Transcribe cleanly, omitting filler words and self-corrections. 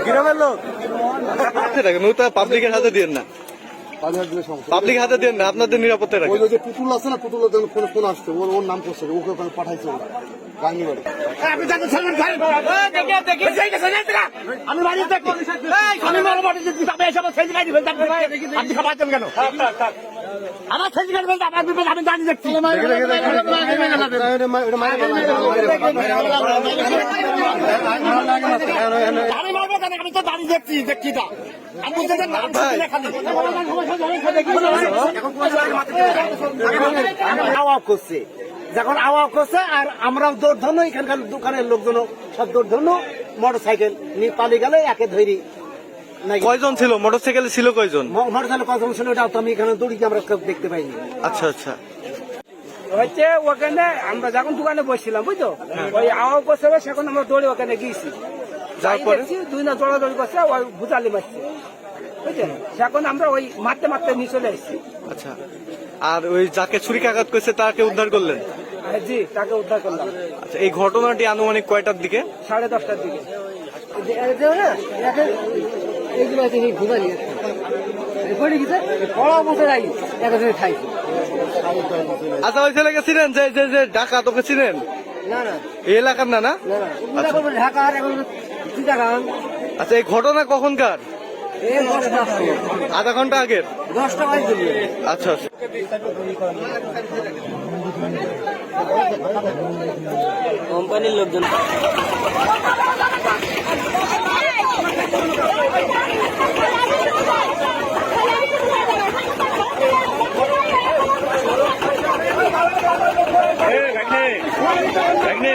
গ্রামের লোক পাবলিকের হাতে দিয়ে না, পাবলিক হাতে দিয়ে না, আপনাদের নিরাপত্তা রাখেন। ওই যে পুতুল আছে না, পুতুলের ফোন আসছে, ওর নাম করছে, ওকে পাঠাইছে গাঙ্গিবাড়ি। আমি বাড়ি দেখি আমি বড় বাড়ি দেখি এসব সেজ গাড়ি ফেলতে আপনি খাবাচ্ছেন কেন? আমার সেজ গাড়ি ফেলতে আপনার বিপদ আমি দাঁড়িয়ে দেখছি। আমি মারবো কেন? আমি তো দাঁড়িয়ে দেখছি, দেখছি তা আওয়াজ করছে, যখন আওয়াজ করছে আর আমরাও দৌড় ধরনো, এখানকার দোকানের লোকজন সব দৌড় ধরনো, মোটর সাইকেল নিয়ে পালিয়ে গেলে একে ধরি। কয়জন ছিল মোটর সাইকেলে? ছিল কয়জন মোটর সাইকেল? কয়জন ছিল ওটা তো আমি এখানে দৌড়ি আমরা দেখতে পাইনি। আচ্ছা আচ্ছা, হচ্ছে ওখানে আমরা যখন দোকানে বসছিলাম বুঝতো, ওই আওয়াজ করছে, সেখন আমরা দৌড়ে ওখানে গিয়েছি, তারপরে দুই না দৌড়াদৌড়ি করছে, ওই ভুতালি মারছে বুঝছেন, সেখন আমরা ওই মারতে মারতে নিয়ে চলে এসেছি। আচ্ছা, আর ওই যাকে ছুরিকাঘাত করছে তাকে উদ্ধার করলেন? জি, তাকে উদ্ধার করলাম। আচ্ছা, এই ঘটনাটি আনুমানিক কয়টার দিকে? 10:30টার দিকে। আচ্ছা, ওই ছেলেকে চিনেন যে যে যে ডাকাত, ওকে চিনেন? এই এলাকার না? না, আচ্ছা, এই ঘটনা কখনকার? আধা ঘন্টা আগের? 10টা বাজে। আচ্ছা আচ্ছা, কোম্পানির লোকজন ভাগ্নে